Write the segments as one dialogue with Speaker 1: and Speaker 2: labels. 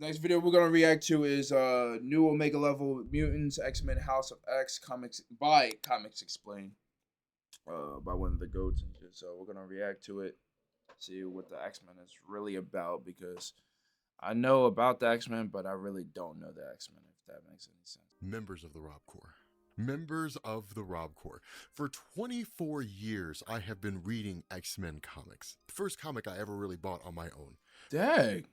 Speaker 1: Next video we're gonna react to is new Omega level mutants X-Men House of X comics by Comics Explained by one of the goats and shit. So we're gonna react to it, see what the X-Men is really about because I know about the X-Men, but I really don't know the X-Men if that makes any sense.
Speaker 2: Members of the Rob Corps. Members of the Rob Corps. For 24 years, I have been reading X-Men comics. The first comic I ever really bought on my own.
Speaker 1: Dang.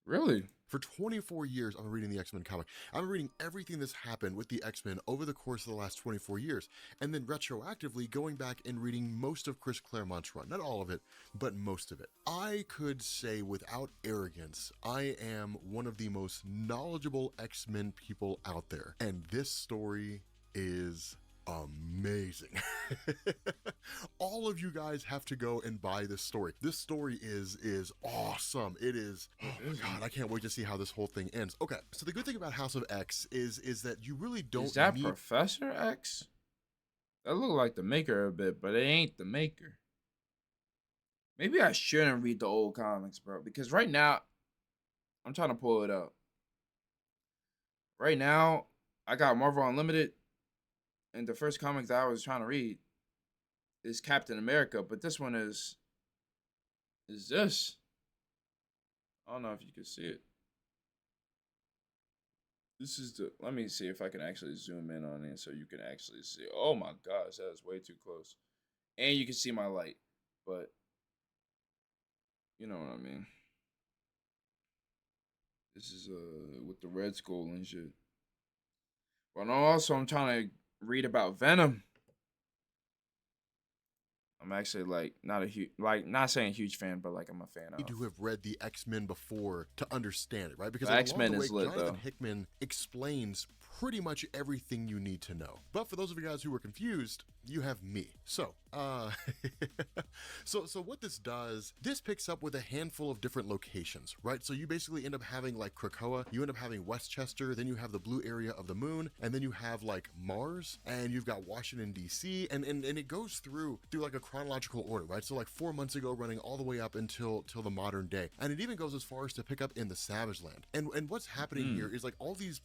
Speaker 1: Really?
Speaker 2: For 24 years, I'm reading the X-Men comic. I'm reading everything that's happened with the X-Men over the course of the last 24 years, and then retroactively going back and reading most of Chris Claremont's run. Not all of it, but most of it. I could say without arrogance, I am one of the most knowledgeable X-Men people out there, and this story is amazing. All of you guys have to go and buy this story. This story is awesome. It is, oh my god, I can't wait to see how this whole thing ends. Okay, so the good thing about House of X is that you really don't
Speaker 1: Is that
Speaker 2: need...
Speaker 1: Professor X? That look like the maker a bit, but it ain't the maker. Maybe I shouldn't read the old comics, bro, because right now I'm trying to pull it up. Right now, I got Marvel Unlimited, and the first comic that I was trying to read is Captain America, but this one is this. I don't know if you can see it. This is the, let me see if I can actually zoom in on it so you can actually see. Oh my gosh, that is way too close. And you can see my light, but you know what I mean. This is with the Red Skull and shit. But also I'm trying to read about Venom. I'm actually like not a huge, like not saying huge fan, but like I'm a fan of.
Speaker 2: Need to have read the X-Men before to understand it, right? Because
Speaker 1: the X-Men is lit,
Speaker 2: Jonathan
Speaker 1: though.
Speaker 2: Hickman explains pretty much everything you need to know. But for those of you guys who were confused, you have me. So, so what this does, this picks up with a handful of different locations, right? So you basically end up having like Krakoa, you end up having Westchester, then you have the blue area of the moon, and then you have like Mars, and you've got Washington, D.C., and it goes through like a chronological order, right? So like 4 months ago, running all the way up until the modern day. And it even goes as far as to pick up in the Savage Land. And what's happening here is like all these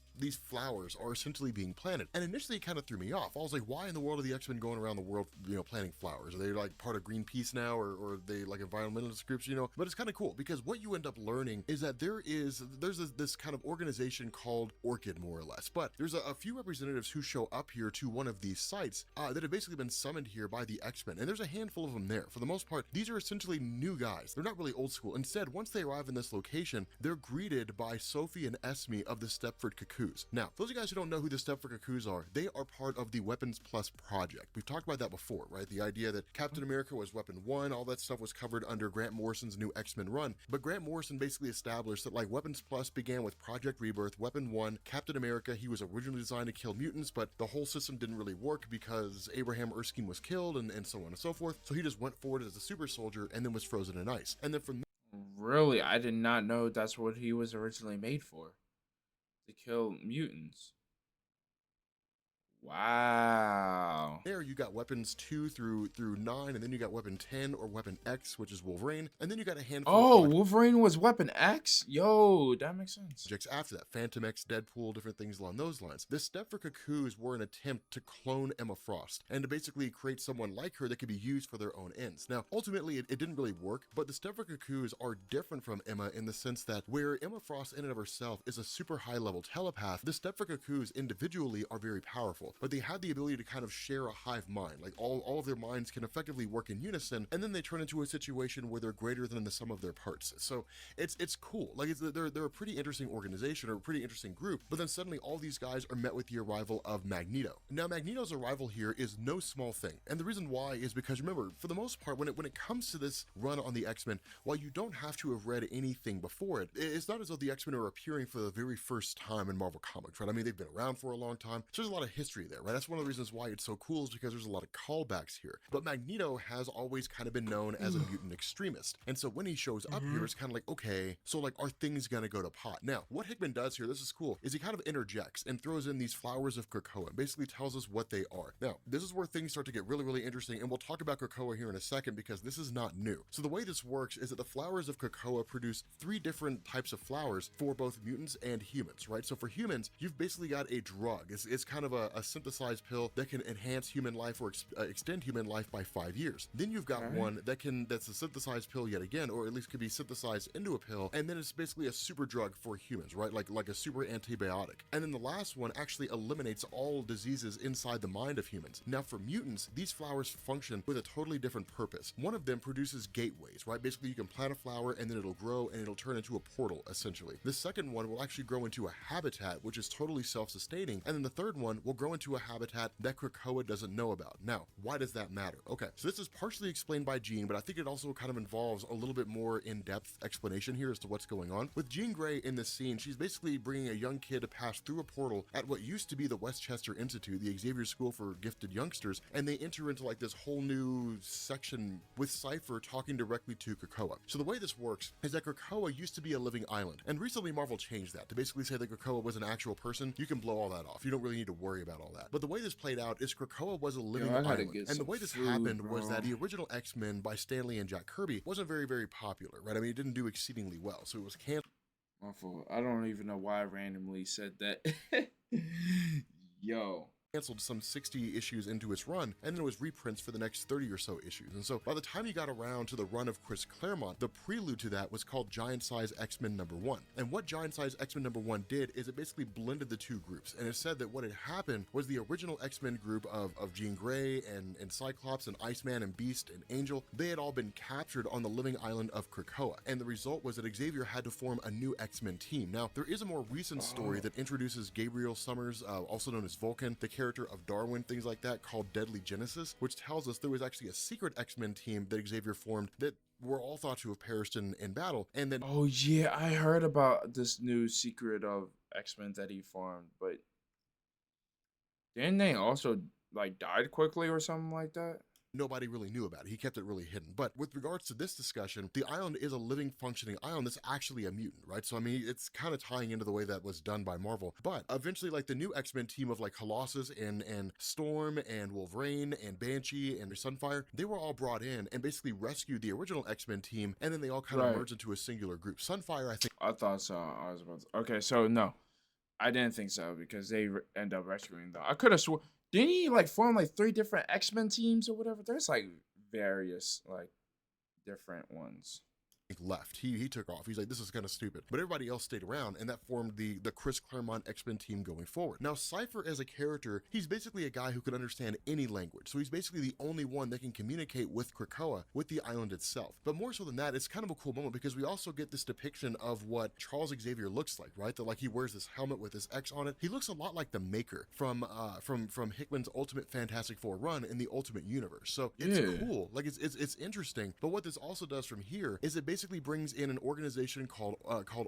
Speaker 2: flowers are essentially being planted. And initially it kind of threw me off. I was like, why in the world are the X-Men going around the world, you know, planting flowers? Are they like part of Greenpeace now, or are they like environmentalist groups, you know? But it's kind of cool because what you end up learning is that there's this kind of organization called Orchid, more or less. But there's a few representatives who show up here to one of these sites that have basically been summoned here by the X-Men. And there's a handful of them there. For the most part, these are essentially new guys. They're not really old school. Instead, once they arrive in this location, they're greeted by Sophie and Esme of the Stepford Cuckoos. Now, those of you guys who don't know who the Stepford Cuckoos are, they are part of the Weapons Plus project. We've talked about that before, right? The idea that Captain America was Weapon 1, all that stuff was covered under Grant Morrison's new X-Men run. But Grant Morrison basically established that like Weapons Plus began with Project Rebirth, Weapon 1, Captain America. He was originally designed to kill mutants, but the whole system didn't really work because Abraham Erskine was killed and so on and so forth. So he just went forward as a super soldier and then was frozen in ice. And then from
Speaker 1: Really, I did not know that's what he was originally made for. To kill mutants. Wow.
Speaker 2: there you got weapons 2 through 9, and then you got weapon 10 or weapon X, which is Wolverine, and then you got a handful
Speaker 1: Oh,
Speaker 2: of
Speaker 1: Wolverine was Weapon X? Yo, that makes sense.
Speaker 2: projects after that. Phantom X, Deadpool, different things along those lines. The Stepford Cuckoos were an attempt to clone Emma Frost and to basically create someone like her that could be used for their own ends. Now, ultimately, it didn't really work, but the Stepford Cuckoos are different from Emma in the sense that where Emma Frost in and of herself is a super high-level telepath, the Stepford Cuckoos individually are very powerful, but they have the ability to kind of share a hive mind. Like all of their minds can effectively work in unison, and then they turn into a situation where they're greater than the sum of their parts. So it's cool. Like they're a pretty interesting organization or a pretty interesting group, but then suddenly all these guys are met with the arrival of Magneto. Now Magneto's arrival here is no small thing, and the reason why is because remember, for the most part, when it comes to this run on the X-Men, while you don't have to have read anything before it, it's not as though the X-Men are appearing for the very first time in Marvel Comics, right? I mean, they've been around for a long time, so there's a lot of history history there, right? That's one of the reasons why it's so cool, is because there's a lot of callbacks here. But Magneto has always kind of been known as a mutant extremist. And so when he shows up here, it's kind of like, okay, so like, are things going to go to pot? Now, what Hickman does here, this is cool, is he kind of interjects and throws in these flowers of Krakoa and basically tells us what they are. Now, this is where things start to get really, really interesting, and we'll talk about Krakoa here in a second because this is not new. So the way this works is that the flowers of Krakoa produce 3 different types of flowers for both mutants and humans, right? So for humans, you've basically got a drug. It's kind of a synthesized pill that can enhance human life or extend human life by 5 years. Then you've got one that's a synthesized pill yet again, or at least could be synthesized into a pill, and then it's basically a super drug for humans, right? Like a super antibiotic. And then the last one actually eliminates all diseases inside the mind of humans. Now for mutants, these flowers function with a totally different purpose. One of them produces gateways, right? Basically you can plant a flower and then it'll grow and it'll turn into a portal, essentially. The second one will actually grow into a habitat, which is totally self-sustaining. And then the third one will grow into a habitat that Krakoa doesn't know about. Now, why does that matter? Okay, so this is partially explained by Jean, but I think it also kind of involves a little bit more in-depth explanation here as to what's going on. With Jean Grey in this scene, she's basically bringing a young kid to pass through a portal at what used to be the Westchester Institute, the Xavier School for Gifted Youngsters, and they enter into like this whole new section with Cypher talking directly to Krakoa. So the way this works is that Krakoa used to be a living island, and recently Marvel changed that to basically say that Krakoa was an actual person. You can blow all that off. You don't really need to worry about all that. But the way this played out is Krakoa was a living island, and the way this happened was that the original X-Men by Stan Lee and Jack Kirby wasn't very, very popular, right? I mean, it didn't do exceedingly well, so it was canceled.
Speaker 1: My fault. I don't even know why I randomly said that. Yo.
Speaker 2: Canceled some 60 issues into its run, and then it was reprints for the next 30 or so issues. And so by the time you got around to the run of Chris Claremont, the prelude to that was called Giant Size X-Men #1. And what Giant Size X-Men #1 did is it basically blended the two groups. And it said that what had happened was the original X-Men group of Jean Grey and Cyclops and Iceman and Beast and Angel, they had all been captured on the living island of Krakoa. And the result was that Xavier had to form a new X-Men team. Now, there is a more recent story that introduces Gabriel Summers, also known as Vulcan, the character of Darwin, things like that, called Deadly Genesis, which tells us there was actually a secret X-Men team that Xavier formed that were all thought to have perished in battle. And then
Speaker 1: oh yeah, I heard about this new secret of X-Men that he formed, but didn't they also like died quickly or something like that?
Speaker 2: nobody really knew about it. He kept it really hidden. But with regards to this discussion, the island is a living, functioning island that's actually a mutant, right? So, I mean, it's kind of tying into the way that was done by Marvel. But eventually, like, the new X-Men team of, like, Colossus and Storm and Wolverine and Banshee and Sunfire, they were all brought in and basically rescued the original X-Men team, and then they all kind of merged into a singular group. Sunfire, I think...
Speaker 1: I thought so. I was about to... Okay, so, no. I didn't think so, because they end up rescuing them. I could have sworn... Didn't he, like, form, like, 3 different X-Men teams or whatever? There's, like, various, like, different ones.
Speaker 2: Left. He took off. He's like, this is kind of stupid. But everybody else stayed around, and that formed the Chris Claremont X-Men team going forward. Now, Cypher as a character, he's basically a guy who can understand any language. So he's basically the only one that can communicate with Krakoa, with the island itself. But more so than that, it's kind of a cool moment because we also get this depiction of what Charles Xavier looks like, right? That, like, he wears this helmet with this X on it. He looks a lot like the Maker from Hickman's Ultimate Fantastic Four run in the Ultimate Universe. So it's cool. Like, it's interesting. But what this also does from here is it basically brings in an organization called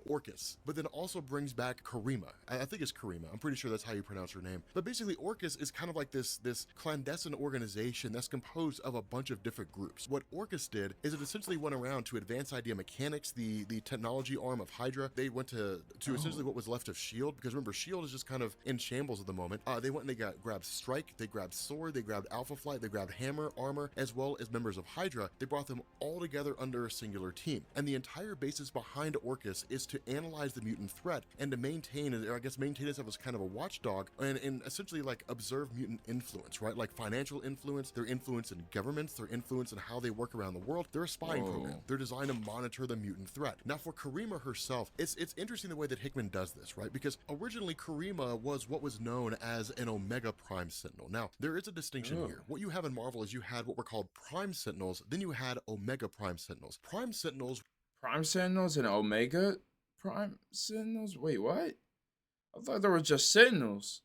Speaker 2: Orchis, but then also brings back Karima. I think it's Karima. I'm pretty sure that's how you pronounce her name. But basically, Orchis is kind of like this clandestine organization that's composed of a bunch of different groups. What Orchis did is it essentially went around to Advanced Idea Mechanics, the technology arm of Hydra. They went to essentially what was left of S.H.I.E.L.D., because remember, S.H.I.E.L.D. is just kind of in shambles at the moment. They went and they grabbed Strike, they grabbed Sword, they grabbed Alpha Flight, they grabbed Hammer, Armor, as well as members of Hydra. They brought them all together under a singular team. And the entire basis behind Orchis is to analyze the mutant threat and to maintain, or I guess maintain itself as kind of a watchdog and essentially like observe mutant influence, right? Like financial influence, their influence in governments, their influence in how they work around the world. They're a spying program. They're designed to monitor the mutant threat. Now for Karima herself, it's interesting the way that Hickman does this, right? Because originally Karima was what was known as an Omega Prime Sentinel. Now there is a distinction here. What you have in Marvel is you had what were called Prime Sentinels, then you had Omega Prime Sentinels. Prime Sentinels
Speaker 1: and Omega Prime Sentinels? Wait, what? I thought there were just Sentinels.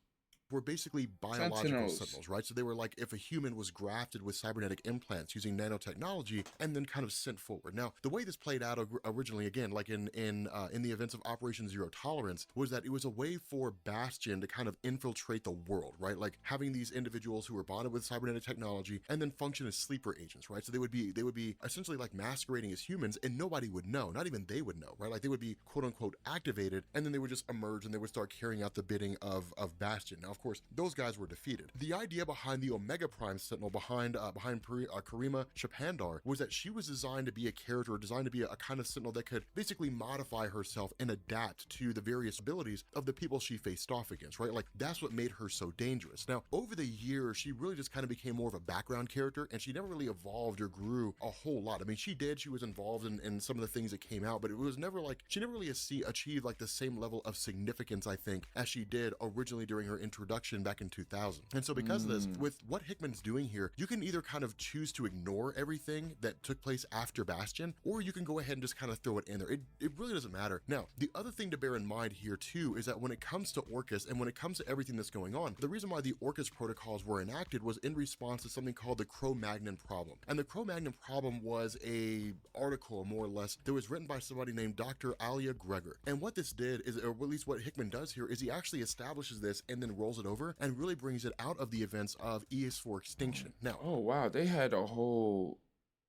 Speaker 2: were basically biological
Speaker 1: Sentinels.
Speaker 2: sentinels, right? So they were like if a human was grafted with cybernetic implants using nanotechnology and then kind of sent forward. Now, the way this played out originally, again, like in the events of Operation Zero Tolerance, was that it was a way for Bastion to kind of infiltrate the world, right? Like having these individuals who were bonded with cybernetic technology and then function as sleeper agents, right? So they would be essentially like masquerading as humans, and nobody would know, not even they would know, right? Like they would be quote unquote activated, and then they would just emerge and they would start carrying out the bidding of Bastion. Now, of course, those guys were defeated. The idea behind the Omega Prime Sentinel, behind Karima Shapandar, was that she was designed to be a character, designed to be a kind of Sentinel that could basically modify herself and adapt to the various abilities of the people she faced off against, right? Like that's what made her so dangerous. Now, over the years, she really just kind of became more of a background character, and she never really evolved or grew a whole lot. I mean, she was involved in some of the things that came out, but it was never like, she never really achieved like the same level of significance, I think, as she did originally during her introduction back in 2000. And so because of this, with what Hickman's doing here, you can either kind of choose to ignore everything that took place after Bastion, or you can go ahead and just kind of throw it in there. It really doesn't matter. Now, the other thing to bear in mind here too is that when it comes to Orcus and when it comes to everything that's going on, the reason why the Orcus protocols were enacted was in response to something called the Cro-Magnon problem. And the Cro-Magnon problem was a article, more or less, that was written by somebody named Dr. Alia Gregor. And what this did is, or at least what Hickman does here, is he actually establishes this and then rolls it over and really brings it out of the events of ES4 Extinction. Now,
Speaker 1: Oh wow, they had a whole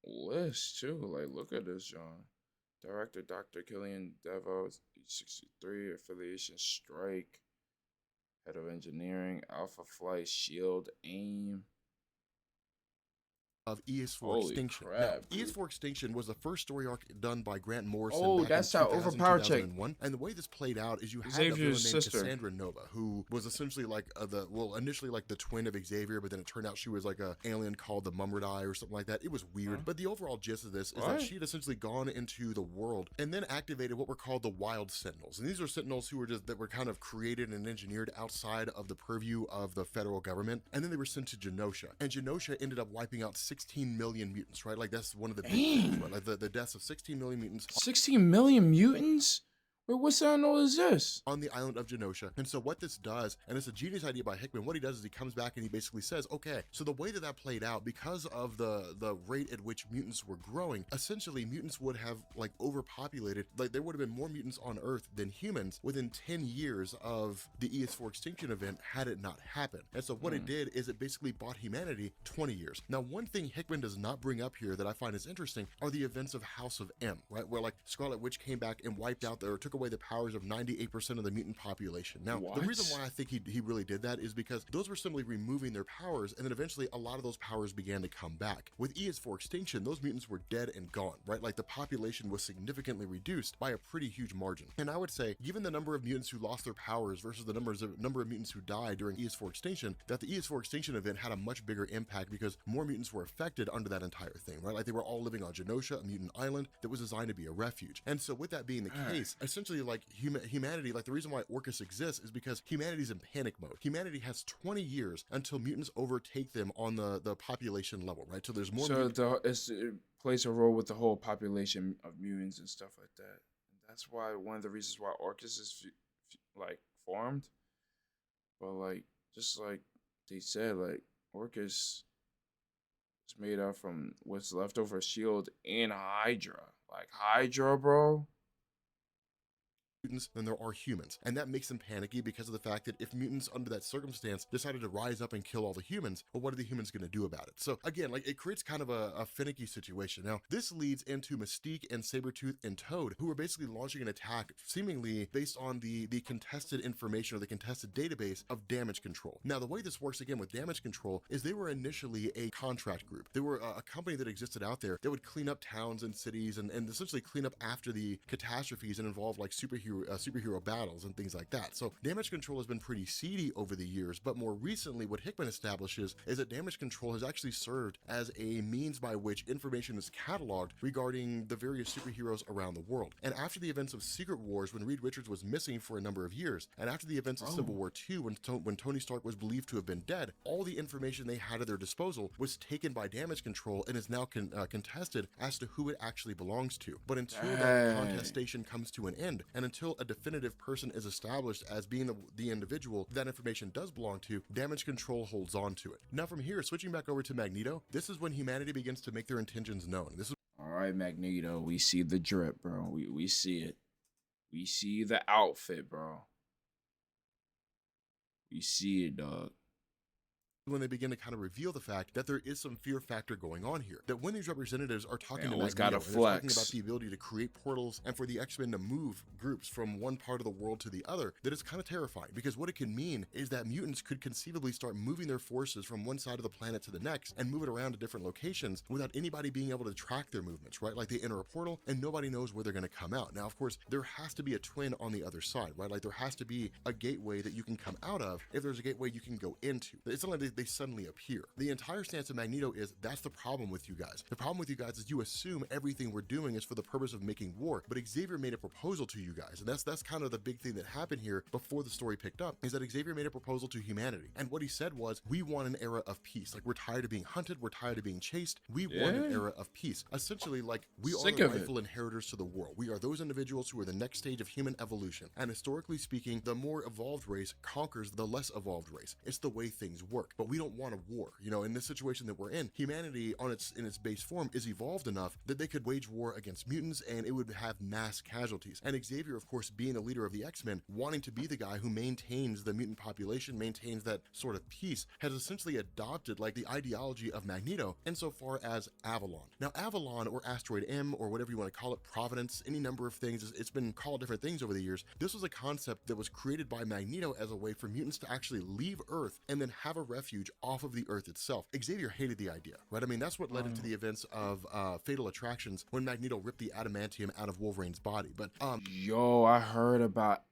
Speaker 1: list too. Like, look at this, John. Director Dr. Killian Devos, 63, affiliation Strike, head of engineering, Alpha Flight, Shield, AIM.
Speaker 2: of ES4
Speaker 1: Holy
Speaker 2: Extinction.
Speaker 1: crap,
Speaker 2: Now,
Speaker 1: dude.
Speaker 2: ES4 Extinction was the first story arc done by Grant Morrison
Speaker 1: Oh,
Speaker 2: back
Speaker 1: that's
Speaker 2: in
Speaker 1: that
Speaker 2: 2000,
Speaker 1: overpower chick.
Speaker 2: 2001. And the way this played out is you had a
Speaker 1: Xavier's
Speaker 2: villain named
Speaker 1: sister.
Speaker 2: Cassandra Nova, who was essentially like initially like the twin of Xavier, but then it turned out she was like a alien called the Mumradai or something like that. It was weird.
Speaker 1: Huh?
Speaker 2: But the overall gist of this is
Speaker 1: What?
Speaker 2: that she had essentially gone into the world and then activated what were called the Wild Sentinels. And these are Sentinels who were that were kind of created and engineered outside of the purview of the federal government. And then they were sent to Genosha. And Genosha ended up wiping out 16 million mutants, right? Like that's one of the big things, right? Like the deaths of 16 million mutants
Speaker 1: 16 million mutants? Wait, what Sentinel is this?
Speaker 2: on the island of Genosha. And so what this does, and it's a genius idea by Hickman, what he does is he comes back and he basically says, okay, so the way that played out, because of the rate at which mutants were growing, essentially mutants would have like overpopulated, like there would have been more mutants on Earth than humans within 10 years of the ES4 extinction event had it not happened. And so what it did is it basically bought humanity 20 years. Now, one thing Hickman does not bring up here that I find is interesting are the events of House of M, right? Where like Scarlet Witch came back and wiped out or took away the powers of 98% of the mutant population. Now, the reason why I think he really did that is because those were simply removing their powers, and then eventually a lot of those powers began to come back. With ES4 extinction, those mutants were dead and gone, right? Like the population was significantly reduced by a pretty huge margin. And I would say, given the number of mutants who lost their powers versus the number of mutants who died during ES4 extinction, that the ES4 extinction event had a much bigger impact because more mutants were affected under that entire thing, right? Like they were all living on Genosha, a mutant island that was designed to be a refuge. And so with that being the case, essentially like humanity, like the reason why Orcus exists is because humanity's in panic mode. Humanity has 20 years until mutants overtake them on the population level, right? So there's more
Speaker 1: So it plays a role with the whole population of mutants and stuff like that. And that's why one of the reasons why Orcus is like formed. But like just like they said, like Orcus is made up from what's left over Shield and Hydra. Like Hydra, bro.
Speaker 2: mutants than there are humans. And that makes them panicky because of the fact that if mutants under that circumstance decided to rise up and kill all the humans, well, what are the humans going to do about it? So again, like it creates kind of a finicky situation. Now, this leads into Mystique and Sabretooth and Toad, who are basically launching an attack seemingly based on the contested information or the contested database of Damage Control. Now, the way this works again with Damage Control is they were initially a contract group. They were a company that existed out there that would clean up towns and cities and essentially clean up after the catastrophes and involve like superhero battles and things like that. So Damage Control has been pretty seedy over the years, but more recently what Hickman establishes is that Damage Control has actually served as a means by which information is cataloged regarding the various superheroes around the world. And after the events of Secret Wars, when Reed Richards was missing for a number of years, and after the events of Civil War II, when Tony Stark was believed to have been dead, all the information they had at their disposal was taken by Damage Control and is now contested as to who it actually belongs to. But until that contestation comes to an end, and until until a definitive person is established as being the individual that information does belong to, damage control holds on to it. Now from here, switching back over to Magneto, this is when humanity begins to make their intentions known. This is
Speaker 1: All right, Magneto. We see the drip, bro. We see it. We see the outfit, bro. We see it, dog.
Speaker 2: when they begin to kind of reveal the fact that there is some fear factor going on here. That when these representatives are talking
Speaker 1: They
Speaker 2: to
Speaker 1: always
Speaker 2: Magneto,
Speaker 1: gotta
Speaker 2: and they're talking
Speaker 1: flex.
Speaker 2: about the ability to create portals and for the X-Men to move groups from one part of the world to the other, that is kind of terrifying, because what it can mean is that mutants could conceivably start moving their forces from one side of the planet to the next and move it around to different locations without anybody being able to track their movements, right? Like they enter a portal and nobody knows where they're going to come out. Now, of course, there has to be a twin on the other side, right? Like there has to be a gateway that you can come out of if there's a gateway you can go into. It's not like they suddenly appear. The entire stance of Magneto is that's the problem with you guys. The problem with you guys is you assume everything we're doing is for the purpose of making war, but Xavier made a proposal to you guys, and that's kind of the big thing that happened here before the story picked up, is that Xavier made a proposal to humanity, and what he said was, we want an era of peace. Like, we're tired of being hunted, we're tired of being chased, we want an era of peace. Essentially, like, we are the rightful inheritors to the world. We are those individuals who are the next stage of human evolution, and historically speaking, the more evolved race conquers the less evolved race. It's the way things work, but we don't want a war. You know, in this situation that we're in, humanity in its base form is evolved enough that they could wage war against mutants and it would have mass casualties. And Xavier, of course, being the leader of the X-Men, wanting to be the guy who maintains the mutant population, maintains that sort of peace, has essentially adopted like the ideology of Magneto insofar as Avalon. Now, Avalon, or Asteroid M, or whatever you want to call it, Providence, any number of things, it's been called different things over the years. This was a concept that was created by Magneto as a way for mutants to actually leave Earth and then have a refuge off of the Earth itself. Xavier hated the idea, right? I mean, that's what led into the events of Fatal Attractions when Magneto ripped the adamantium out of Wolverine's body. But
Speaker 1: yo, I heard about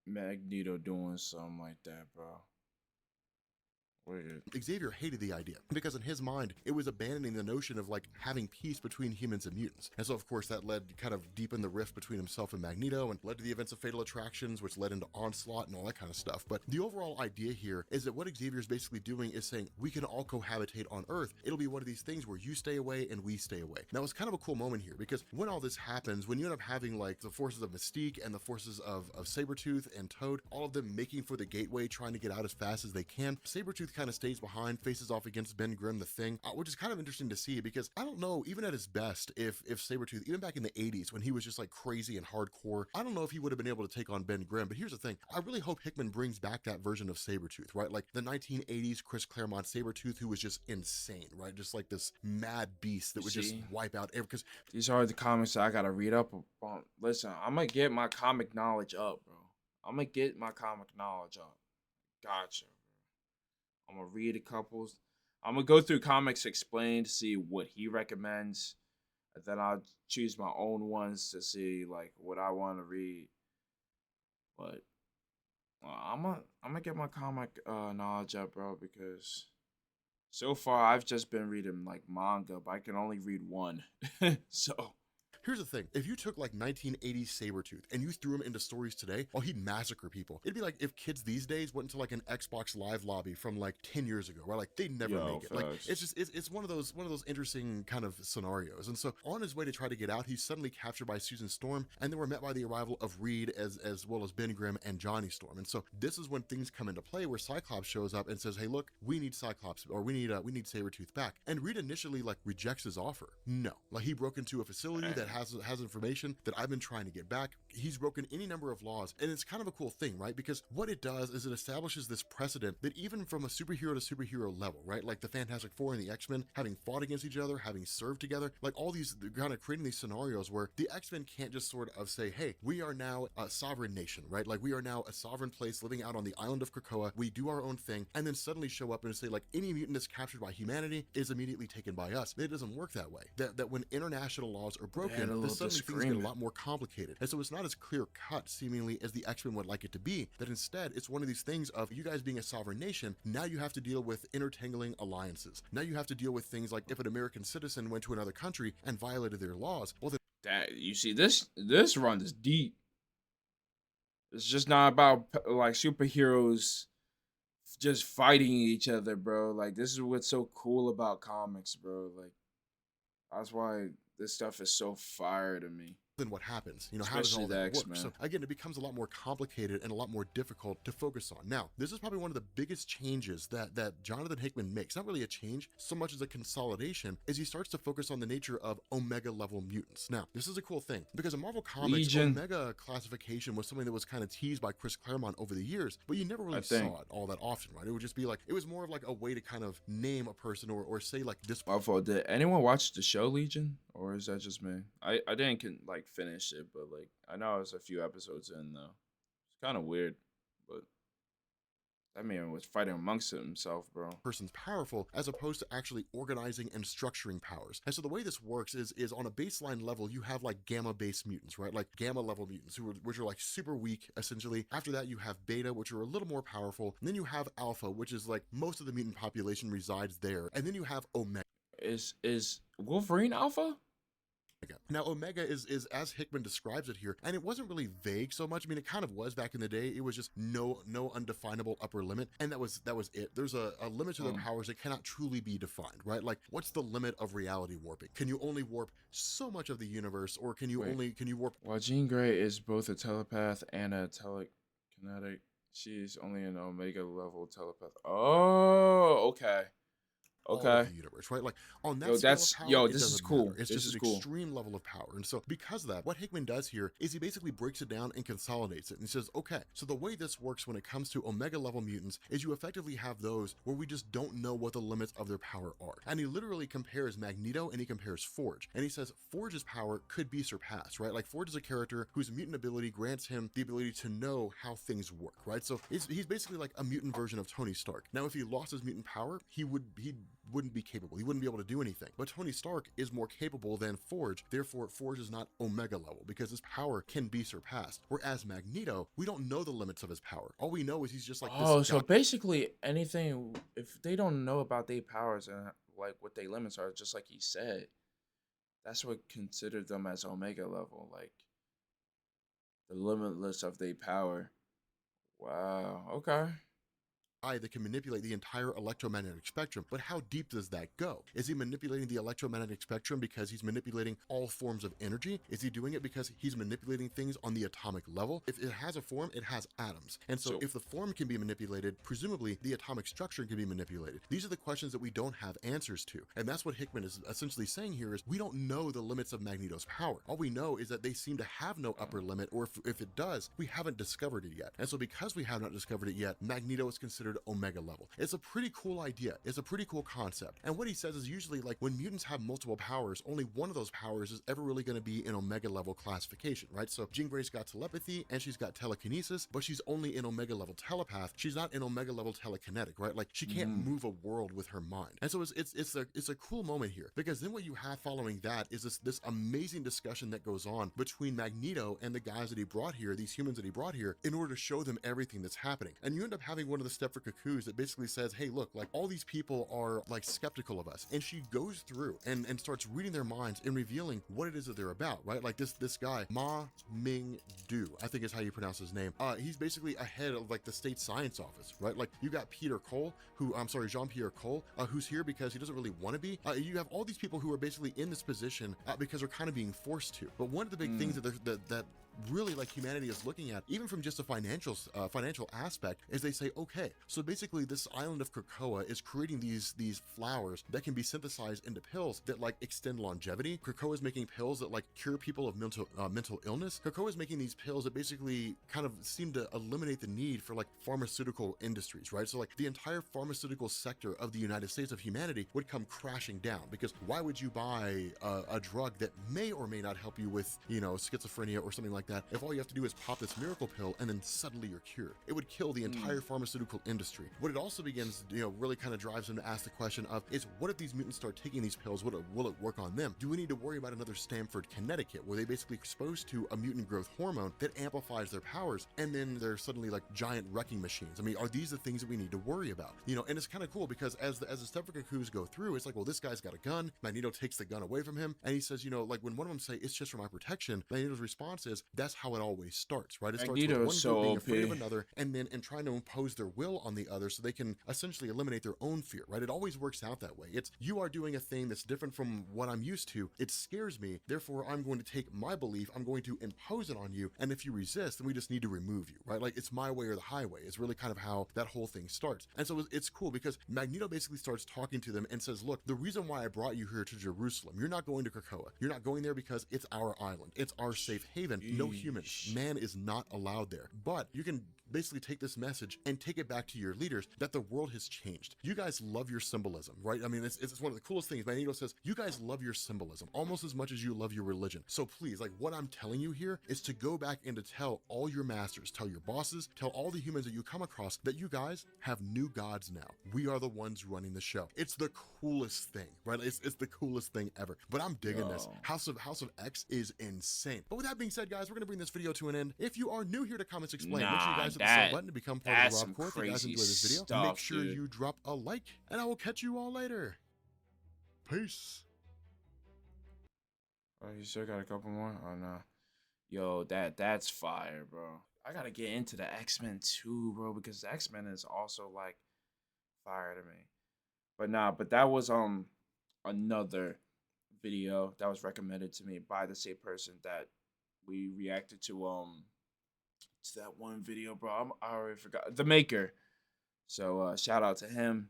Speaker 1: Magneto doing something like that, bro. Weird.
Speaker 2: Xavier hated the idea because in his mind, it was abandoning the notion of like having peace between humans and mutants. And so of course that led kind of deepen the rift between himself and Magneto and led to the events of Fatal Attractions, which led into Onslaught and all that kind of stuff. But the overall idea here is that what Xavier is basically doing is saying, we can all cohabitate on Earth. It'll be one of these things where you stay away and we stay away. Now it's kind of a cool moment here because when all this happens, when you end up having like the forces of Mystique and the forces of Sabretooth and Toad, all of them making for the gateway, trying to get out as fast as they can, Sabretooth kind of stays behind, faces off against Ben Grimm, the Thing, which is kind of interesting to see because I don't know, even at his best, if Sabretooth, even back in the 80s when he was just like crazy and hardcore, I don't know if he would have been able to take on Ben Grimm. But here's the thing, I really hope Hickman brings back that version of Sabretooth, right? Like the 1980s Chris Claremont Sabretooth, who was just insane, right? Just like this mad beast that would just wipe out every, because
Speaker 1: these are the comics that I gotta read up on. Listen, I'm gonna get my comic knowledge up, bro. I'm gonna get my comic knowledge up. Gotcha. I'm gonna read a couple. I'm gonna go through Comics Explained to see what he recommends, and then I'll choose my own ones to see like what I want to read. But I'm gonna get my comic knowledge up, bro, because so far I've just been reading like manga, but I can only read one. So
Speaker 2: here's the thing, if you took like 1980s Sabretooth and you threw him into stories today, oh, he'd massacre people. It'd be like if kids these days went into like an Xbox Live lobby from like 10 years ago, right? Like they'd never make it. Like it's just, it's one of those interesting kind of scenarios. And so on his way to try to get out, he's suddenly captured by Susan Storm, and then we're met by the arrival of Reed as well as Ben Grimm and Johnny Storm. And so this is when things come into play where Cyclops shows up and says, hey, look, we need Cyclops, or we need Sabretooth back. And Reed initially like rejects his offer. No, like he broke into a facility that has information that I've been trying to get back. He's broken any number of laws, and it's kind of a cool thing, right? Because what it does is it establishes this precedent that even from a superhero to superhero level, right? Like the Fantastic Four and the X-Men having fought against each other, having served together, like all these kind of creating these scenarios where the X-Men can't just sort of say, hey, we are now a sovereign nation, right? Like we are now a sovereign place living out on the island of Krakoa. We do our own thing, and then suddenly show up and say like any mutant that's captured by humanity is immediately taken by us. It doesn't work that way. That when international laws are broken, suddenly things get a lot more complicated. And so it's not as clear cut seemingly as the X-Men would like it to be, that instead it's one of these things of you guys being a sovereign nation, now you have to deal with intertangling alliances. Now you have to deal with things like if an American citizen went to another country and violated their laws, well then
Speaker 1: that you see this run is deep. It's just not about like superheroes just fighting each other, bro. Like this is what's so cool about comics, bro. Like that's why this stuff is so fire to me,
Speaker 2: then what happens? You know, how does
Speaker 1: especially
Speaker 2: all
Speaker 1: the
Speaker 2: that
Speaker 1: X
Speaker 2: work?
Speaker 1: Men.
Speaker 2: So again, it becomes a lot more complicated and a lot more difficult to focus on. Now, this is probably one of the biggest changes that Jonathan Hickman makes. Not really a change so much as a consolidation, is he starts to focus on the nature of Omega level mutants. Now, this is a cool thing because in Marvel Comics,
Speaker 1: Legion,
Speaker 2: Omega classification was something that was kind of teased by Chris Claremont over the years, but you never
Speaker 1: I
Speaker 2: really
Speaker 1: think.
Speaker 2: saw it all that often, right? It would just be like, it was more of like a way to kind of name a person or say like this.
Speaker 1: My fault. Did anyone watch the show Legion, or is that just me? I didn't like finish it, but like I know I was a few episodes in though. It's kind of weird, but that man was fighting amongst himself, bro.
Speaker 2: Person's powerful as opposed to actually organizing and structuring powers. And so the way this works is on a baseline level, you have like gamma based mutants, right? Like gamma level mutants which are like super weak essentially. After that, you have beta, which are a little more powerful. And then you have alpha, which is like most of the mutant population resides there. And then you have omega.
Speaker 1: Is Wolverine Alpha?
Speaker 2: Now, Omega is as Hickman describes it here, and it wasn't really vague so much. I mean, it kind of was back in the day. It was just no undefinable upper limit, and that was it. There's a limit to their powers that cannot truly be defined, right? Like, what's the limit of reality warping? Can you only warp so much of the universe, or can you warp?
Speaker 1: While Jean Grey is both a telepath and a telekinetic, she's only an Omega level telepath. Oh, okay.
Speaker 2: All
Speaker 1: Okay.
Speaker 2: of the universe, right? Like on that
Speaker 1: Yo,
Speaker 2: scale
Speaker 1: that's
Speaker 2: of power,
Speaker 1: yo.
Speaker 2: it
Speaker 1: This is
Speaker 2: doesn't
Speaker 1: cool.
Speaker 2: matter. It's
Speaker 1: This
Speaker 2: just
Speaker 1: is
Speaker 2: an
Speaker 1: cool.
Speaker 2: extreme level of power. And so because of that, what Hickman does here is he basically breaks it down and consolidates it. And he says, okay, so the way this works when it comes to Omega level mutants is you effectively have those where we just don't know what the limits of their power are. And he literally compares Magneto and he compares Forge. And he says Forge's power could be surpassed, right? Like Forge is a character whose mutant ability grants him the ability to know how things work, right? So he's basically like a mutant version of Tony Stark. Now, if he lost his mutant power, he wouldn't be capable. He wouldn't be able to do anything. But Tony Stark is more capable than Forge. Therefore, Forge is not Omega level because his power can be surpassed. Whereas Magneto, we don't know the limits of his power. All we know is he's just like this.
Speaker 1: Oh, so basically anything, if they don't know about their powers and like what their limits are, just like he said, that's what considered them as Omega level, like the limitless of their power. Wow. Okay.
Speaker 2: That can manipulate the entire electromagnetic spectrum. But how deep does that go? Is he manipulating the electromagnetic spectrum because he's manipulating all forms of energy? Is he doing it because he's manipulating things on the atomic level? If it has a form, it has atoms. And so if the form can be manipulated, presumably the atomic structure can be manipulated. These are the questions that we don't have answers to. And that's what Hickman is essentially saying here is we don't know the limits of Magneto's power. All we know is that they seem to have no upper limit, or if it does, we haven't discovered it yet. And so because we have not discovered it yet, Magneto is considered Omega level. It's a pretty cool idea. It's a pretty cool concept. And what he says is usually like when mutants have multiple powers, only one of those powers is ever really going to be in Omega level classification, right? So Jean Grey's got telepathy and she's got telekinesis, but she's only in Omega level telepath. She's not in Omega level telekinetic, right? Like she can't move a world with her mind. And so it's a cool moment here because then what you have following that is this amazing discussion that goes on between Magneto and the guys that he brought here, these humans that he brought here, in order to show them everything that's happening. And you end up having one of the Stepford Cuckoos that basically says, hey, look, like all these people are like skeptical of us. And she goes through and starts reading their minds and revealing what it is that they're about, right? Like this guy, Ma Ming Du, I think is how you pronounce his name. He's basically a head of like the state science office, right? Like you got Peter Cole, Jean-Pierre Cole, who's here because he doesn't really want to be. You have all these people who are basically in this position because they're kind of being forced to. But one of the big things that really like humanity is looking at, even from just a financial aspect, is they say, okay, so basically this island of Krakoa is creating these flowers that can be synthesized into pills that like extend longevity. Krakoa is making pills that like cure people of mental illness. Krakoa is making these pills that basically kind of seem to eliminate the need for like pharmaceutical industries, right? So like the entire pharmaceutical sector of the United States of humanity would come crashing down because why would you buy a drug that may or may not help you with, schizophrenia or something like that if all you have to do is pop this miracle pill and then suddenly you're cured? It would kill the entire pharmaceutical industry. What it also begins, really kind of drives them to ask the question of is what if these mutants start taking these pills? Will it work on them? Do we need to worry about another Stamford, Connecticut, where they basically exposed to a mutant growth hormone that amplifies their powers and then they're suddenly like giant wrecking machines? I mean, are these the things that we need to worry about? And it's kind of cool because as the Stepford Cuckoos go through, it's like, well, this guy's got a gun. Magneto takes the gun away from him and he says, like when one of them say it's just for my protection, Magneto's response is, that's how it always starts, right? It starts with
Speaker 1: Magneto is
Speaker 2: one
Speaker 1: so
Speaker 2: group being afraid of
Speaker 1: OP.
Speaker 2: another, and then in trying to impose their will on the other so they can essentially eliminate their own fear, right? It always works out that way. It's you are doing a thing that's different from what I'm used to. It scares me. Therefore, I'm going to take my belief, I'm going to impose it on you. And if you resist, then we just need to remove you, right? Like it's my way or the highway. It's really kind of how that whole thing starts. And so it's cool because Magneto basically starts talking to them and says, look, the reason why I brought you here to Jerusalem, you're not going to Krakoa. You're not going there because it's our island. It's our safe haven. No humans.
Speaker 1: Sheesh.
Speaker 2: Man is not allowed there. But you can basically take this message and take it back to your leaders that the world has changed. You guys love your symbolism, right? I mean, it's one of the coolest things. Magneto says, you guys love your symbolism almost as much as you love your religion. So please, like what I'm telling you here is to go back and to tell all your masters, tell your bosses, tell all the humans that you come across that you guys have new gods now. We are the ones running the show. It's the coolest thing, right? It's the coolest thing ever. But I'm digging this.
Speaker 1: Yo.
Speaker 2: House of X is insane. But with that being said, guys, we're gonna bring this video to an end. If you are new here to Comics Explain, make sure you
Speaker 1: Nah,
Speaker 2: guys hit the sub button to become part of
Speaker 1: that's
Speaker 2: the
Speaker 1: some
Speaker 2: Rob Corp. If you guys
Speaker 1: crazy
Speaker 2: enjoy this video,
Speaker 1: stuff,
Speaker 2: make sure
Speaker 1: dude.
Speaker 2: you drop a like, and I will catch you all later. Peace.
Speaker 1: Oh, you still got a couple more? Oh no. Yo, that's fire, bro. I gotta get into the X-Men too, bro, because the X-Men is also like fire to me. But nah, but that was another video that was recommended to me by the same person that we reacted to that one video, bro. I already forgot. The Maker. So shout out to him.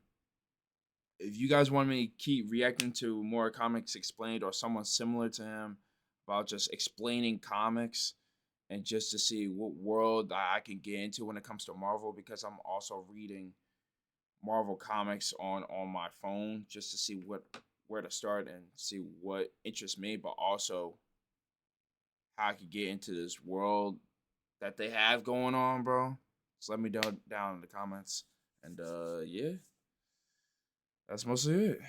Speaker 1: If you guys want me to keep reacting to more Comics Explained or someone similar to him about just explaining comics and just to see what world I can get into when it comes to Marvel, because I'm also reading Marvel comics on my phone just to see where to start and see what interests me, but also how I could get into this world that they have going on, bro. Just let me know down in the comments. And yeah, that's mostly it.